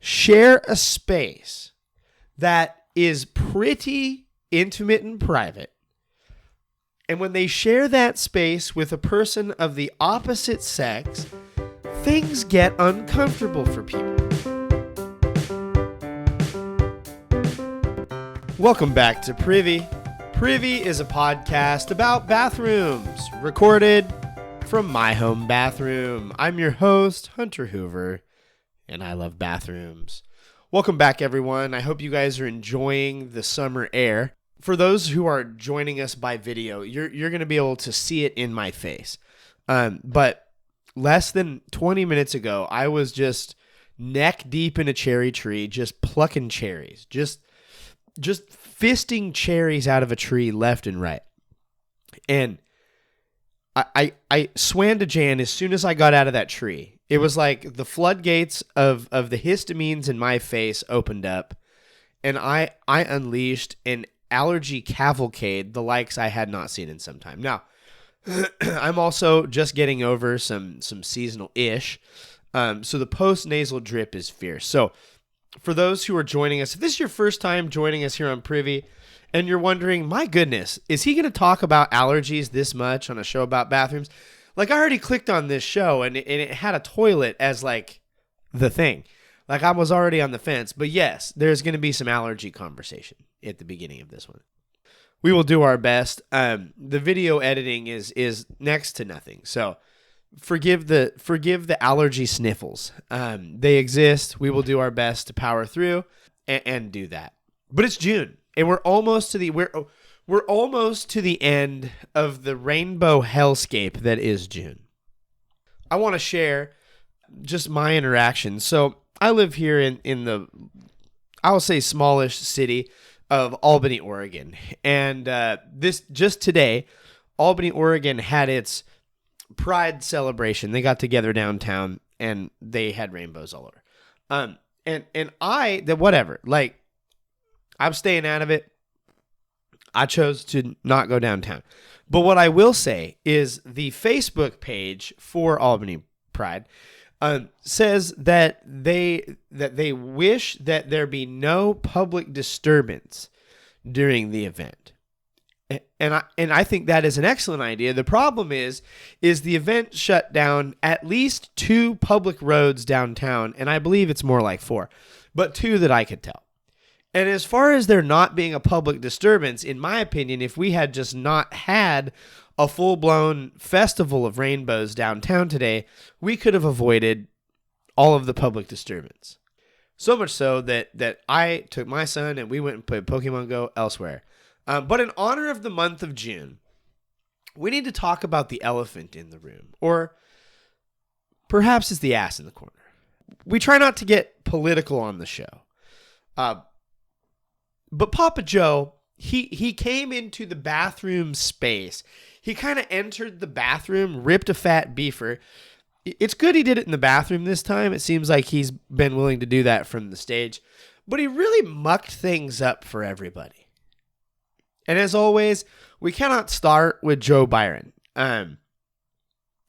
share a space that is pretty intimate and private. And when they share that space with a person of the opposite sex, things get uncomfortable for people. Welcome back to Privy. Privy is a podcast about bathrooms, recorded from my home bathroom. I'm your host, Hunter Hoover, and I love bathrooms. Welcome back, everyone. I hope you guys are enjoying the summer air. For those who are joining us by video, you're going to be able to see it in my face. But less than 20 minutes ago, I was just neck deep in a cherry tree, just plucking cherries, just fisting cherries out of a tree left and right. And I swam to Jan as soon as I got out of that tree. It was like the floodgates of the histamines in my face opened up, and I unleashed an allergy cavalcade, the likes I had not seen in some time. Now, I'm also just getting over some seasonal ish, so the post-nasal drip is fierce. So for those who are joining us, if this is your first time joining us here on Privy, and you're wondering, my goodness, is he going to talk about allergies this much on a show about bathrooms? Like, I already clicked on this show, and it had a toilet as, like, the thing. Like, I was already on the fence. But yes, there's going to be some allergy conversation at the beginning of this one. We will do our best. The video editing is next to nothing. So forgive the allergy sniffles. They exist. We will do our best to power through and do that. But it's June, and we're almost to the end of the rainbow hellscape that is June. I want to share just my interaction. So I live here in the, I will say, smallish city of Albany, Oregon. And this just today, Albany, Oregon had its Pride celebration. They got together downtown and they had rainbows all over. Whatever, like, I'm staying out of it. I chose to not go downtown. But what I will say is the Facebook page for Albany Pride says that they wish that there be no public disturbance during the event. And I think that is an excellent idea. The problem is the event shut down at least 2 public roads downtown, and I believe it's more like 4, but 2 that I could tell. And as far as there not being a public disturbance, in my opinion, if we had just not had a full-blown festival of rainbows downtown today, we could have avoided all of the public disturbance. So much so that I took my son and we went and played Pokemon Go elsewhere. But in honor of the month of June, we need to talk about the elephant in the room, or perhaps it's the ass in the corner. We try not to get political on the show. But Papa Joe, he came into the bathroom space. He kind of entered the bathroom, ripped a fat beefer. It's good he did it in the bathroom this time. It seems like he's been willing to do that from the stage. But he really mucked things up for everybody. And as always, we cannot start with Joe Byron.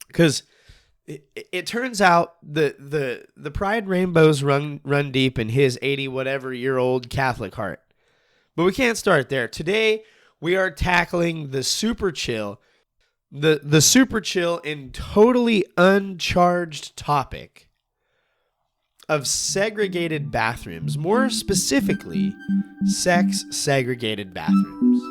Because it turns out the Pride rainbows run deep in his 80-whatever-year-old Catholic heart. But we can't start there. Today, we are tackling the super chill, the super chill and totally uncharged topic of segregated bathrooms. More specifically, sex-segregated bathrooms.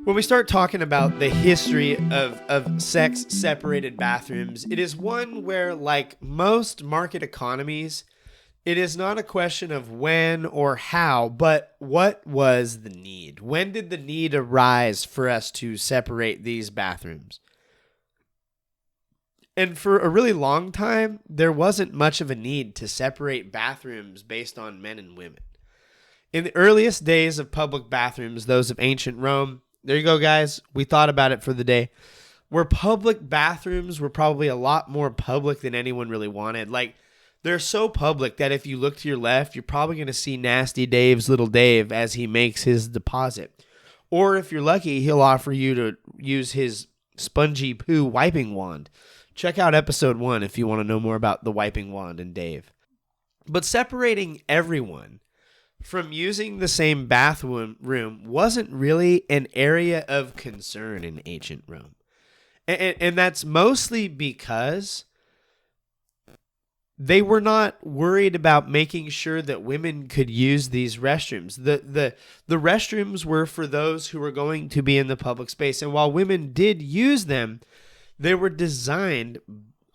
When we start talking about the history of sex-separated bathrooms, it is one where, like most market economies, it is not a question of when or how, but what was the need? When did the need arise for us to separate these bathrooms? And for a really long time, there wasn't much of a need to separate bathrooms based on men and women. In the earliest days of public bathrooms, those of ancient Rome, there you go, guys. We thought about it for the day. Where public bathrooms were probably a lot more public than anyone really wanted. Like, they're so public that if you look to your left, you're probably going to see Nasty Dave's little Dave as he makes his deposit. Or if you're lucky, he'll offer you to use his spongy poo wiping wand. Check out episode 1 if you want to know more about the wiping wand and Dave. But separating everyone from using the same bathroom wasn't really an area of concern in ancient Rome. And that's mostly because they were not worried about making sure that women could use these restrooms. The restrooms were for those who were going to be in the public space. And while women did use them, they were designed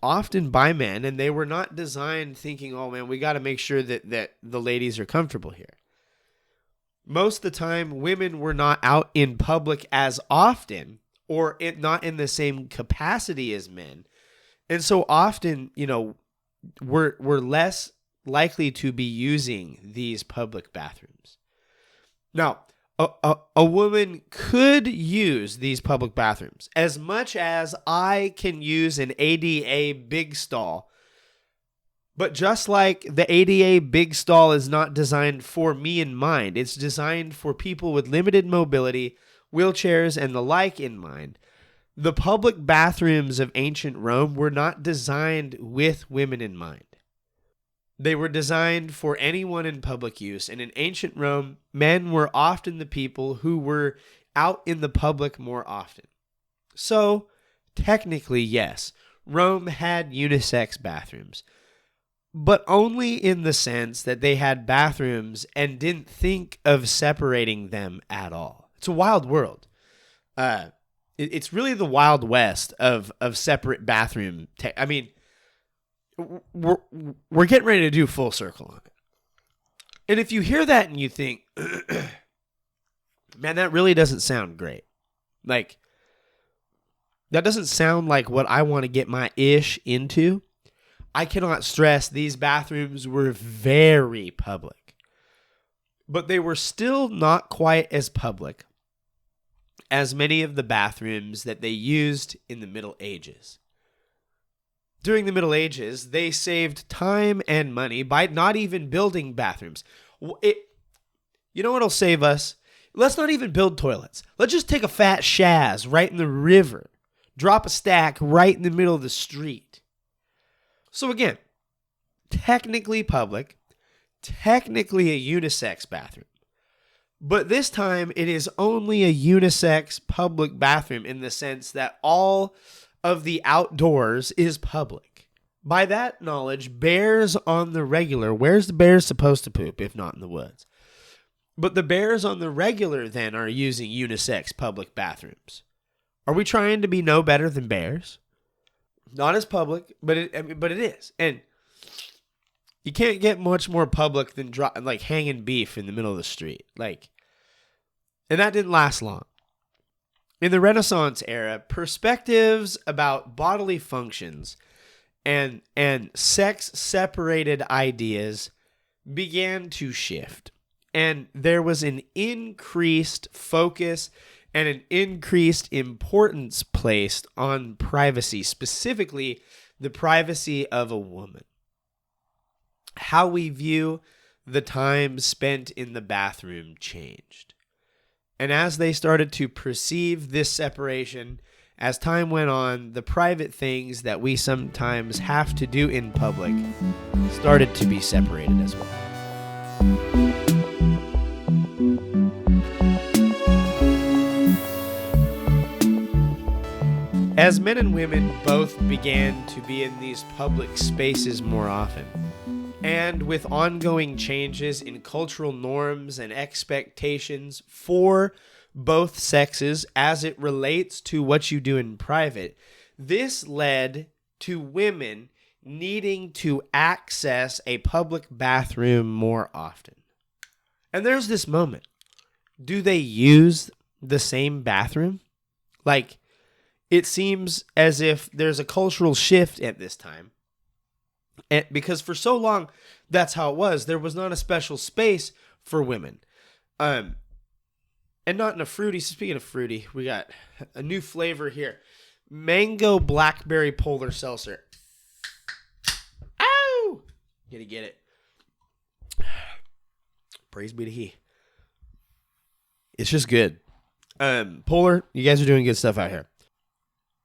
often by men, and they were not designed thinking, oh man, we got to make sure that the ladies are comfortable here. Most of the time, women were not out in public as often, or not in the same capacity as men. And so often, we're less likely to be using these public bathrooms. Now, a woman could use these public bathrooms as much as I can use an ADA big stall. But just like the ADA big stall is not designed for me in mind, it's designed for people with limited mobility, wheelchairs, and the like in mind. The public bathrooms of ancient Rome were not designed with women in mind. They were designed for anyone in public use, and in ancient Rome, men were often the people who were out in the public more often. So, technically, yes, Rome had unisex bathrooms, but only in the sense that they had bathrooms and didn't think of separating them at all. It's a wild world. It's really the Wild West of separate bathroom. We're getting ready to do full circle on it. And if you hear that and you think, man, that really doesn't sound great. Like, that doesn't sound like what I want to get my ish into. I cannot stress these bathrooms were very public. But they were still not quite as public as many of the bathrooms that they used in the Middle Ages. During the Middle Ages, they saved time and money by not even building bathrooms. You know what'll save us? Let's not even build toilets. Let's just take a fat shaz right in the river. Drop a stack right in the middle of the street. So again, technically public, technically a unisex bathroom. But this time, it is only a unisex public bathroom in the sense that all of the outdoors is public. By that knowledge, bears on the regular, where's the bears supposed to poop if not in the woods? But the bears on the regular then are using unisex public bathrooms. Are we trying to be no better than bears? Not as public, but it is. And you can't get much more public than hanging beef in the middle of the street. And that didn't last long. In the Renaissance era, perspectives about bodily functions and sex-separated ideas began to shift. And there was an increased focus and an increased importance placed on privacy, specifically the privacy of a woman. How we view the time spent in the bathroom changed. And as they started to perceive this separation, as time went on, the private things that we sometimes have to do in public started to be separated as well. As men and women both began to be in these public spaces more often, and with ongoing changes in cultural norms and expectations for both sexes as it relates to what you do in private, this led to women needing to access a public bathroom more often. And there's this moment. Do they use the same bathroom? It seems as if there's a cultural shift at this time. And because for so long, that's how it was. There was not a special space for women. And not in a fruity. Speaking of fruity, we got a new flavor here. Mango blackberry polar seltzer. Ow! Gotta get it. Praise be to He. It's just good. Polar, you guys are doing good stuff out here.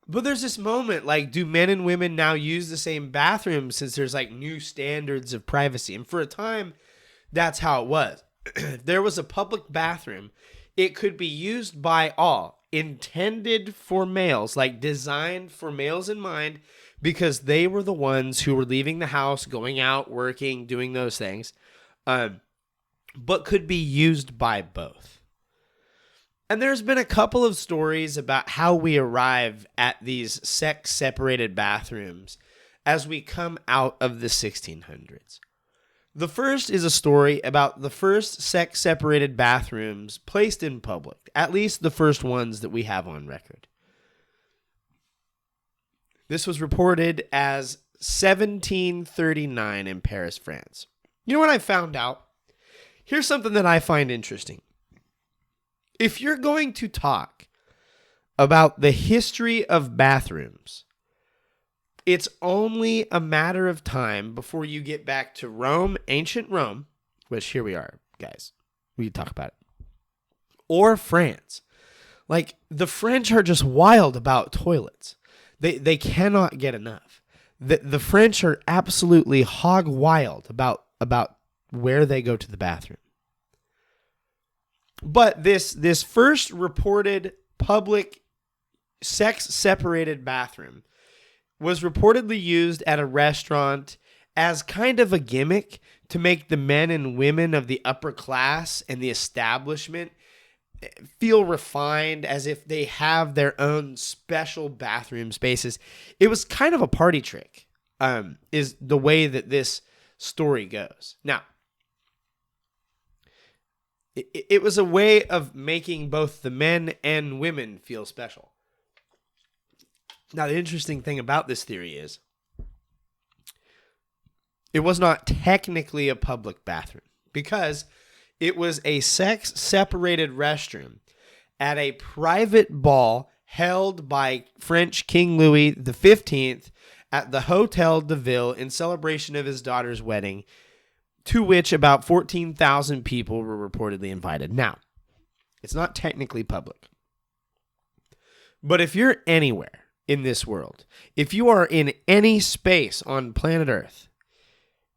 But there's this moment, like, do men and women now use the same bathroom since there's like new standards of privacy? And for a time, that's how it was. There was a public bathroom. It could be used by all, intended for males, like designed for males in mind, because they were the ones who were leaving the house, going out, working, doing those things, but could be used by both. And there's been a couple of stories about how we arrive at these sex-separated bathrooms as we come out of the 1600s. The first is a story about the first sex-separated bathrooms placed in public, at least the first ones that we have on record. This was reported as 1739 in Paris, France. You know what I found out? Here's something that I find interesting. If you're going to talk about the history of bathrooms, it's only a matter of time before you get back to Rome, ancient Rome, which here we are, guys. We can talk about it. Or France. Like, the French are just wild about toilets. They cannot get enough. The French are absolutely hog wild about where they go to the bathroom. But this first reported public sex-separated bathroom was reportedly used at a restaurant as kind of a gimmick to make the men and women of the upper class and the establishment feel refined, as if they have their own special bathroom spaces. It was kind of a party trick, is the way that this story goes. Now, it was a way of making both the men and women feel special. Now, the interesting thing about this theory is it was not technically a public bathroom because it was a sex-separated restroom at a private ball held by French King Louis XV at the Hotel de Ville in celebration of his daughter's wedding, to which about 14,000 people were reportedly invited. Now, it's not technically public. But if you're anywhere in this world, if you are in any space on planet Earth,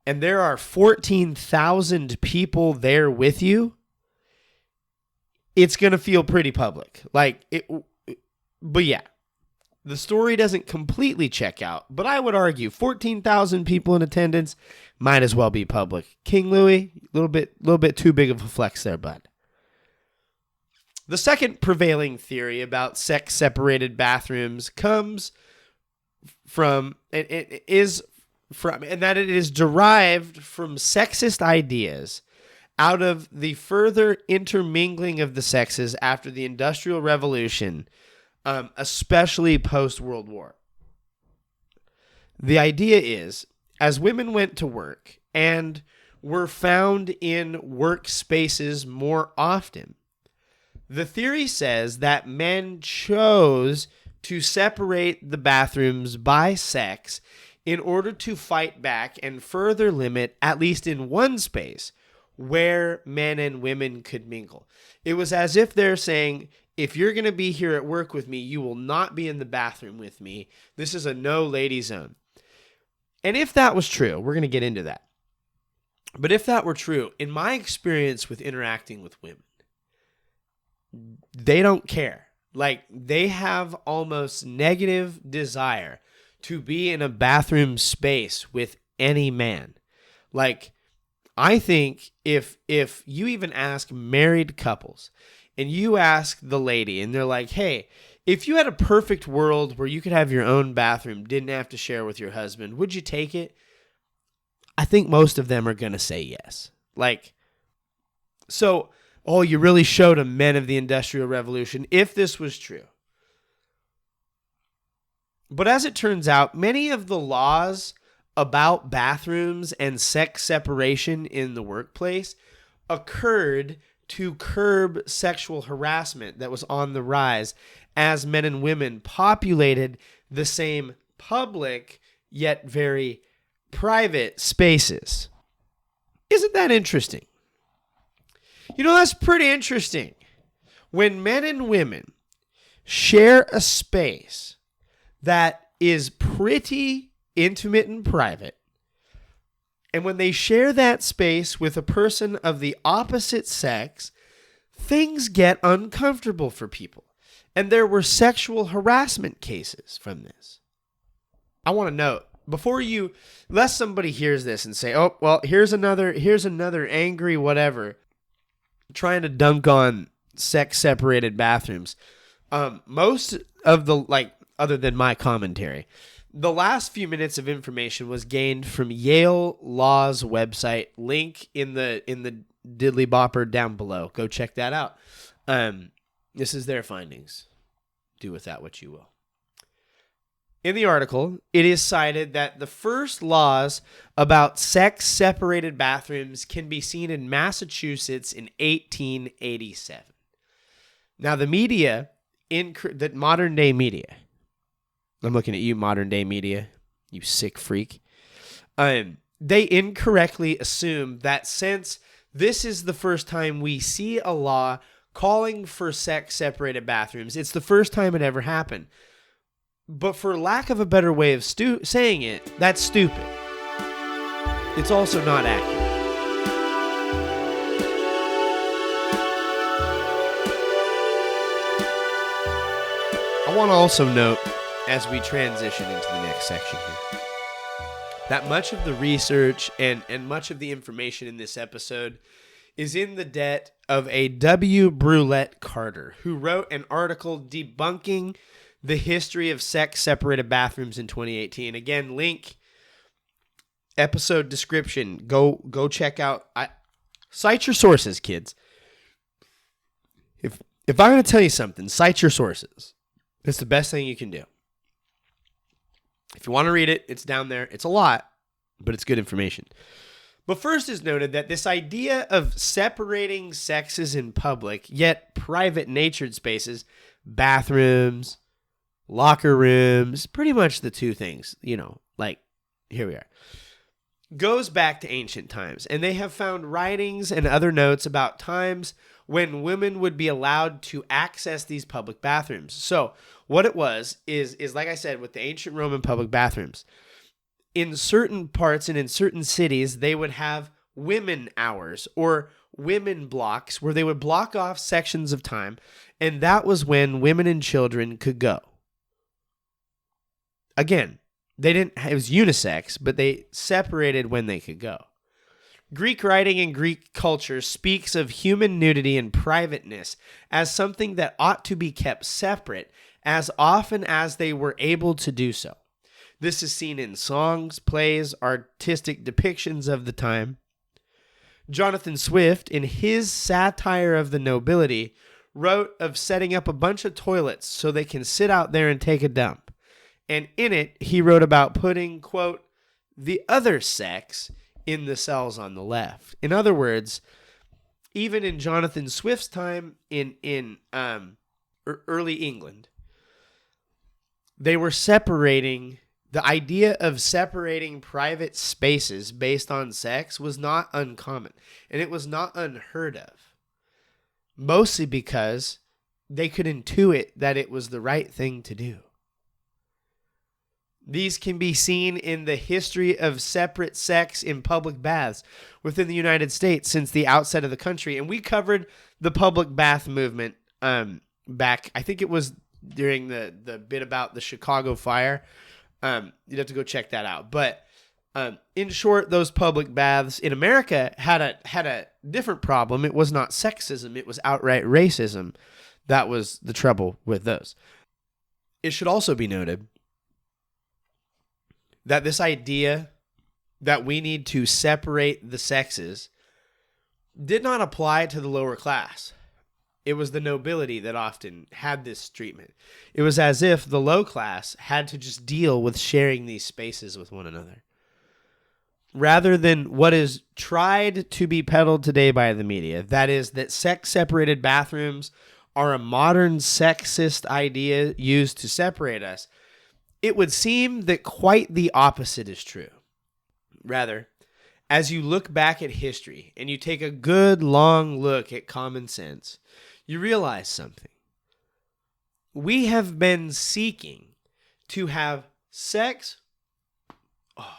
and there are 14,000 people there with you, it's going to feel pretty public. But yeah, the story doesn't completely check out, but I would argue 14,000 people in attendance might as well be public. King Louis, a little bit too big of a flex there, bud. The second prevailing theory about sex-separated bathrooms comes from, and that it is derived from sexist ideas out of the further intermingling of the sexes after the Industrial Revolution, especially post-World War. The idea is, as women went to work and were found in workspaces more often, the theory says that men chose to separate the bathrooms by sex in order to fight back and further limit, at least in one space, where men and women could mingle. It was as if they're saying, if you're going to be here at work with me, you will not be in the bathroom with me. This is a no lady zone. And if that was true, we're going to get into that. But if that were true, in my experience with interacting with women, they don't care. Like, they have almost negative desire to be in a bathroom space with any man. Like, I think if you even ask married couples and you ask the lady and they're like, hey, if you had a perfect world where you could have your own bathroom, didn't have to share with your husband, would you take it? I think most of them are going to say yes. Oh, you really showed them men of the Industrial Revolution, if this was true. But as it turns out, many of the laws about bathrooms and sex separation in the workplace occurred to curb sexual harassment that was on the rise as men and women populated the same public yet very private spaces. Isn't that interesting? You know, that's pretty interesting. When men and women share a space that is pretty intimate and private, and when they share that space with a person of the opposite sex, things get uncomfortable for people. And there were sexual harassment cases from this. I want to note, lest somebody hears this and say, oh, well, here's another angry whatever, trying to dunk on sex-separated bathrooms. Most of the, other than my commentary, the last few minutes of information was gained from Yale Law's website. Link in the diddly bopper down below. Go check that out. This is their findings. Do with that what you will. In the article, it is cited that the first laws about sex-separated bathrooms can be seen in Massachusetts in 1887. Now, the media, the modern-day media, I'm looking at you, modern-day media, you sick freak, they incorrectly assume that since this is the first time we see a law calling for sex-separated bathrooms, it's the first time it ever happened. But for lack of a better way of saying it, that's stupid. It's also not accurate. I want to also note, as we transition into the next section here, that much of the research and much of the information in this episode is in the debt of a W. Brulette Carter, who wrote an article debunking the history of sex-separated bathrooms in 2018. Again, link, episode description. Go check out. Cite your sources, kids. If I'm going to tell you something, cite your sources. It's the best thing you can do. If you want to read it, it's down there. It's a lot, but it's good information. But first is noted that this idea of separating sexes in public, yet private-natured spaces, bathrooms, locker rooms, pretty much the two things, here we are, goes back to ancient times. And they have found writings and other notes about times when women would be allowed to access these public bathrooms. So what it was is like I said, with the ancient Roman public bathrooms, in certain parts and in certain cities, they would have women hours or women blocks where they would block off sections of time. And that was when women and children could go. Again, it was unisex, but they separated when they could go. Greek writing and Greek culture speaks of human nudity and privateness as something that ought to be kept separate as often as they were able to do so. This is seen in songs, plays, artistic depictions of the time. Jonathan Swift, in his satire of the nobility, wrote of setting up a bunch of toilets so they can sit out there and take a dump. And in it, he wrote about putting, quote, the other sex in the cells on the left. In other words, even in Jonathan Swift's time in early England, they were separating. The idea of separating private spaces based on sex was not uncommon, and it was not unheard of, mostly because they could intuit that it was the right thing to do. These can be seen in the history of separate sex in public baths within the United States since the outset of the country. And we covered the public bath movement back, I think it was during the bit about the Chicago fire. You'd have to go check that out. But in short, those public baths in America had a different problem. It was not sexism. It was outright racism. That was the trouble with those. It should also be noted that this idea that we need to separate the sexes did not apply to the lower class. It was the nobility that often had this treatment. It was as if the low class had to just deal with sharing these spaces with one another, rather than what is tried to be peddled today by the media. That is that sex-separated bathrooms are a modern sexist idea used to separate us. It would seem that quite the opposite is true. Rather, as you look back at history and you take a good long look at common sense, you realize something. We have been seeking to have sex. Oh.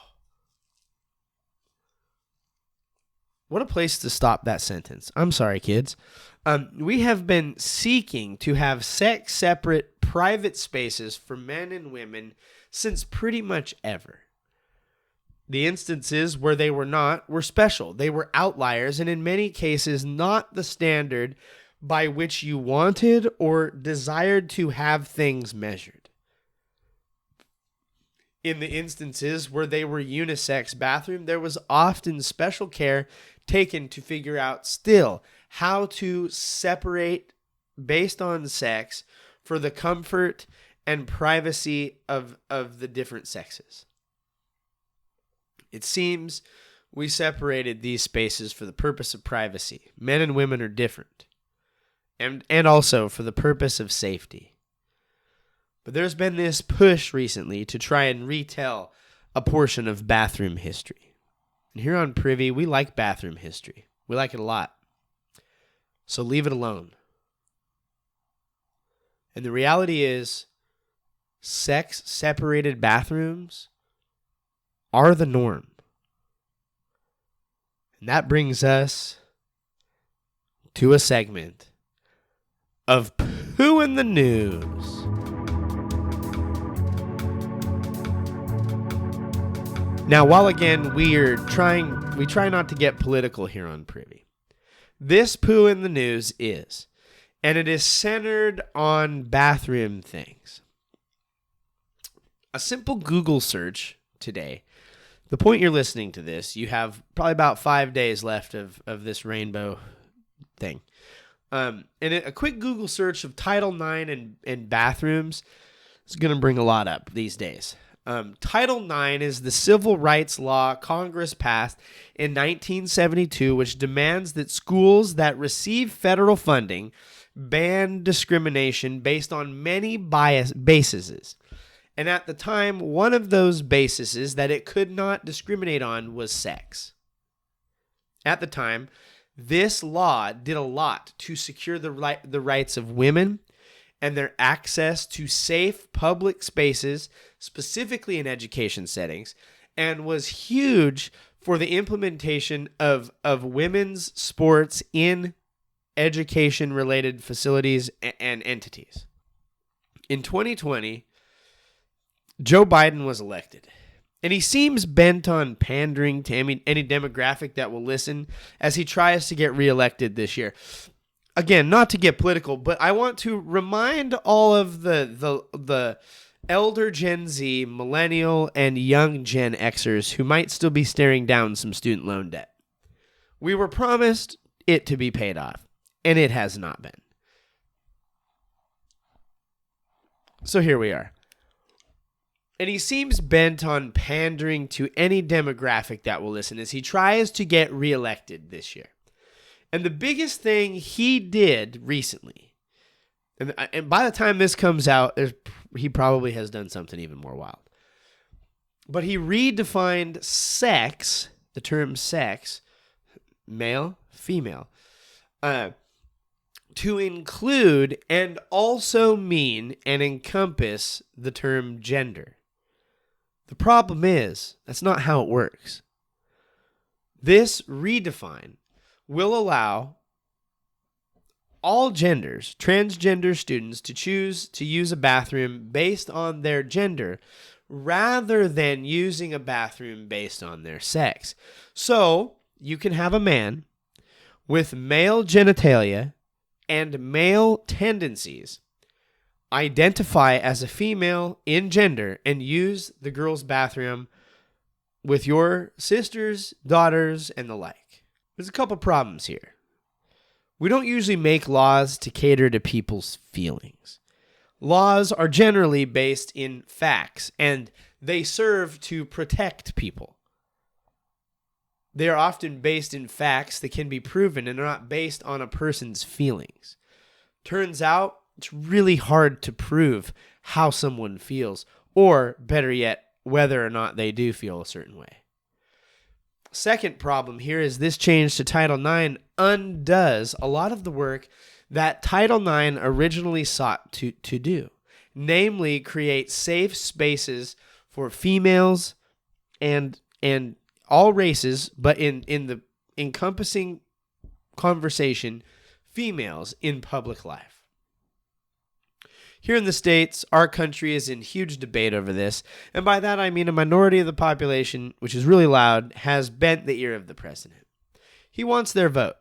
What a place to stop that sentence. I'm sorry, kids. We have been seeking to have sex-separate private spaces for men and women since pretty much ever. The instances where they were not were special. They were outliers, and in many cases, not the standard by which you wanted or desired to have things measured. In the instances where they were unisex bathroom, there was often special care taken to figure out still how to separate based on sex for the comfort and privacy of the different sexes. It seems we separated these spaces for the purpose of privacy. Men and women are different. And also for the purpose of safety. But there's been this push recently to try and retell a portion of bathroom history. And here on Privy, we like bathroom history. We like it a lot. So leave it alone. And the reality is, sex-separated bathrooms are the norm. And that brings us to a segment of Poo in the News. Now, while again we try not to get political here on Privy. This Poo in the News is, and it is centered on bathroom things. A simple Google search today. The point you're listening to this, you have probably about 5 days left of this rainbow thing. And a quick Google search of Title IX and bathrooms is going to bring a lot up these days. Title IX is the civil rights law Congress passed in 1972, which demands that schools that receive federal funding ban discrimination based on many bases. And at the time, one of those bases that it could not discriminate on was sex. At the time, this law did a lot to secure the rights of women and their access to safe public spaces, specifically in education settings, and was huge for the implementation of women's sports in education-related facilities and entities. In 2020, Joe Biden was elected, and he seems bent on pandering to any demographic that will listen as he tries to get reelected this year. Again, not to get political, but I want to remind all of the elder Gen Z, millennial, and young Gen Xers who might still be staring down some student loan debt. We were promised it to be paid off, and it has not been. So here we are. And he seems bent on pandering to any demographic that will listen as he tries to get reelected this year. And the biggest thing he did recently, and by the time this comes out, he probably has done something even more wild. But he redefined sex, the term sex, male, female, to include and also mean and encompass the term gender. The problem is, that's not how it works. This redefine will allow all genders, transgender students, to choose to use a bathroom based on their gender rather than using a bathroom based on their sex. So, you can have a man with male genitalia and male tendencies identify as a female in gender and use the girls' bathroom with your sisters, daughters, and the like. There's a couple problems here. We don't usually make laws to cater to people's feelings. Laws are generally based in facts, and they serve to protect people. They are often based in facts that can be proven and are not based on a person's feelings. Turns out, it's really hard to prove how someone feels, or better yet, whether or not they do feel a certain way. Second problem here is this change to Title IX undoes a lot of the work that Title IX originally sought to do, namely create safe spaces for females and all races, but in the encompassing conversation, females in public life. Here in the States, our country is in huge debate over this, and by that I mean a minority of the population, which is really loud, has bent the ear of the president. He wants their vote.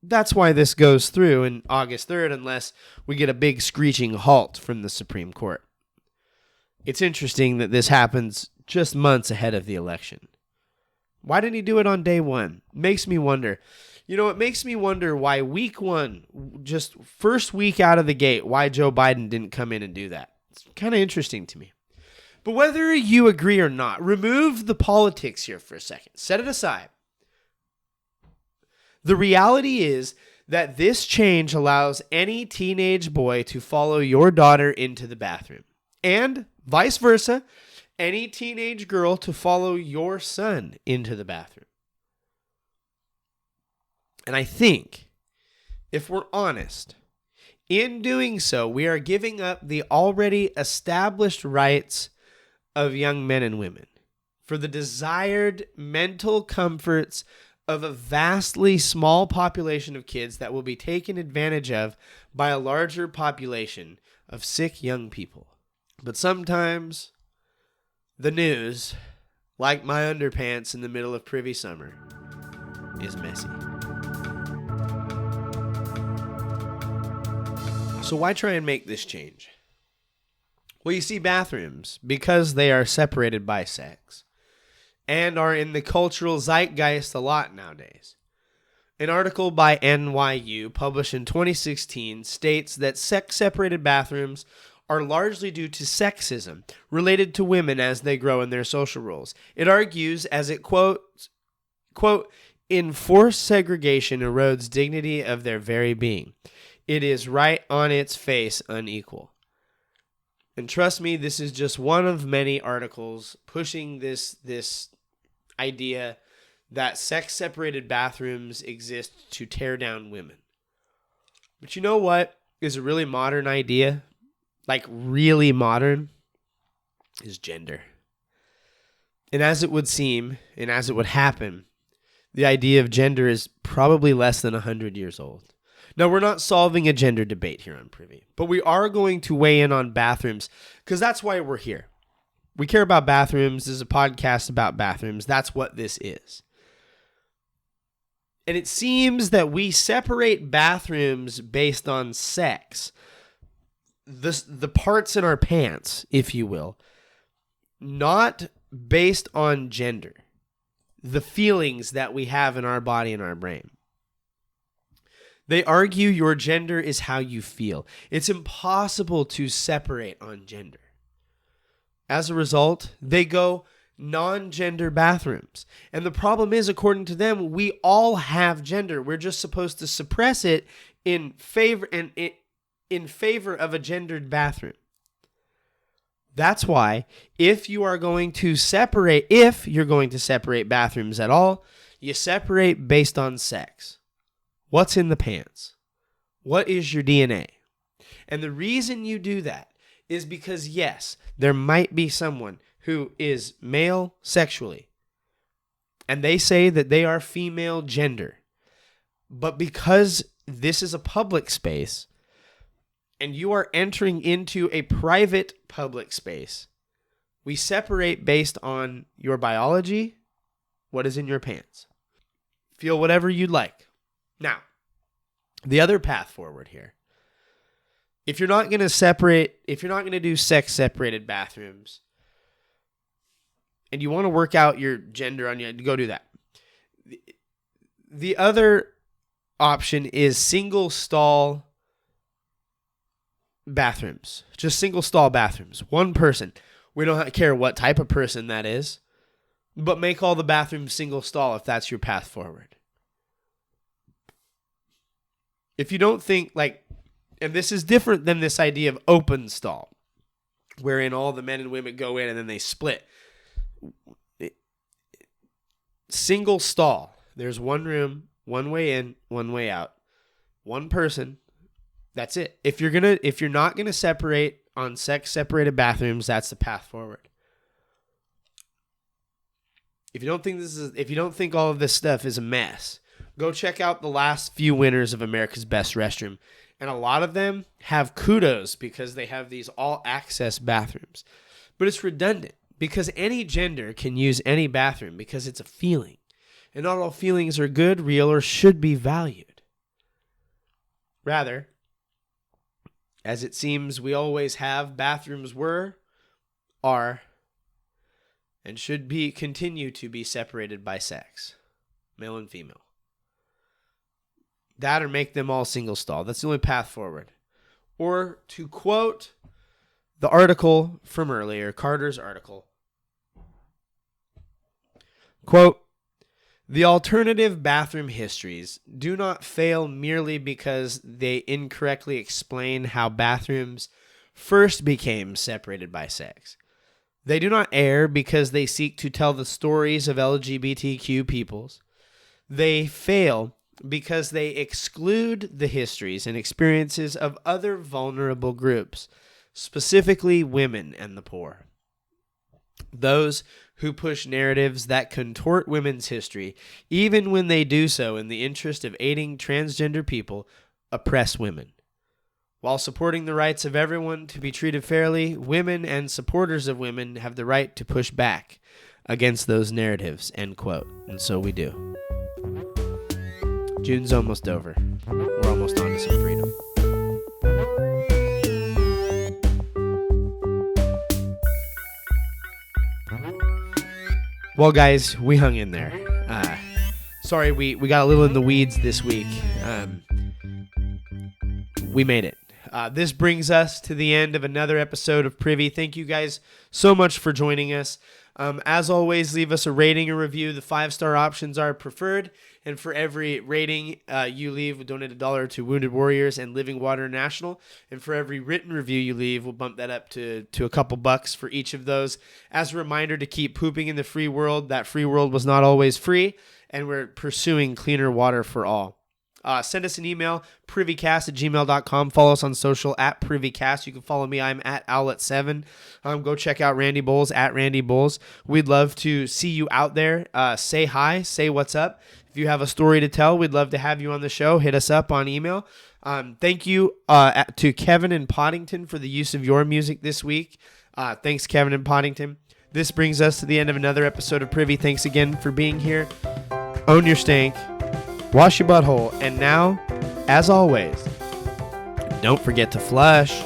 That's why this goes through in August 3rd, unless we get a big screeching halt from the Supreme Court. It's interesting that this happens just months ahead of the election. Why didn't he do it on day one? Makes me wonder. It makes me wonder why week one, just first week out of the gate, why Joe Biden didn't come in and do that. It's kind of interesting to me. But whether you agree or not, remove the politics here for a second. Set it aside. The reality is that this change allows any teenage boy to follow your daughter into the bathroom, and vice versa, any teenage girl to follow your son into the bathroom. And I think, if we're honest, in doing so, we are giving up the already established rights of young men and women for the desired mental comforts of a vastly small population of kids that will be taken advantage of by a larger population of sick young people. But sometimes the news, like my underpants in the middle of Privy Summer, is messy. So why try and make this change? Well, you see, bathrooms, because they are separated by sex and are in the cultural zeitgeist a lot nowadays. An article by NYU published in 2016 states that sex-separated bathrooms are largely due to sexism related to women as they grow in their social roles. It argues, as it quotes, quote, enforced segregation erodes dignity of their very being. It is right on its face unequal. And trust me, this is just one of many articles pushing this idea that sex-separated bathrooms exist to tear down women. But you know what is a really modern idea? Like really modern? Is gender. And as it would seem, and as it would happen, the idea of gender is probably less than 100 years old. Now, we're not solving a gender debate here on Privy, but we are going to weigh in on bathrooms because that's why we're here. We care about bathrooms. This is a podcast about bathrooms. That's what this is. And it seems that we separate bathrooms based on sex, the parts in our pants, if you will, not based on gender, the feelings that we have in our body and our brain. They argue your gender is how you feel. It's impossible to separate on gender. As a result, they go non-gender bathrooms. And the problem is, according to them, we all have gender. We're just supposed to suppress it in favor of a gendered bathroom. That's why if you're going to separate bathrooms at all, you separate based on sex. What's in the pants? What is your DNA? And the reason you do that is because, yes, there might be someone who is male sexually, and they say that they are female gender. But because this is a public space, and you are entering into a private public space, we separate based on your biology, what is in your pants. Feel whatever you'd like. Now, the other path forward here, if you're not going to do sex-separated bathrooms, and you want to work out your gender on you, go do that. The other option is single stall bathrooms, just single stall bathrooms, one person. We don't care what type of person that is, but make all the bathrooms single stall if that's your path forward. If you don't think and this is different than this idea of open stall, wherein all the men and women go in and then they split. Single stall. There's one room, one way in, one way out. One person, That's it. If you're not gonna separate on sex separated bathrooms, that's the path forward. If you don't think all of this stuff is a mess, go check out the last few winners of America's Best Restroom. And a lot of them have kudos because they have these all-access bathrooms. But it's redundant because any gender can use any bathroom because it's a feeling. And not all feelings are good, real, or should be valued. Rather, as it seems we always have, bathrooms were, are, and should continue to be separated by sex, male and female. That or make them all single stall. That's the only path forward. Or to quote the article from earlier, Carter's article, quote, "The alternative bathroom histories do not fail merely because they incorrectly explain how bathrooms first became separated by sex. They do not err because they seek to tell the stories of LGBTQ peoples. They fail because they exclude the histories and experiences of other vulnerable groups, specifically women and the poor. Those who push narratives that contort women's history, even when they do so in the interest of aiding transgender people, oppress women. While supporting the rights of everyone to be treated fairly, women and supporters of women have the right to push back against those narratives," end quote. And so we do. June's almost over. We're almost on to some freedom. Well, guys, we hung in there. Sorry, we got a little in the weeds this week. We made it. This brings us to the end of another episode of Privy. Thank you guys so much for joining us. As always, leave us a rating or review. The 5-star options are preferred. And for every rating you leave, we'll donate $1 to Wounded Warriors and Living Water International. And for every written review you leave, we'll bump that up to a couple bucks for each of those. As a reminder to keep pooping in the free world. That free world was not always free. And we're pursuing cleaner water for all. Send us an email, privycast@gmail.com. Follow us on social @privycast. You can follow me. I'm @owlet7. Go check out Randy Bowles @RandyBowles. We'd love to see you out there. Say hi. Say what's up. If you have a story to tell, we'd love to have you on the show. Hit us up on email. Thank you to Kevin and Podington for the use of your music this week. Thanks, Kevin and Podington. This brings us to the end of another episode of Privy. Thanks again for being here. Own your stank. Wash your butthole. And now, as always, don't forget to flush.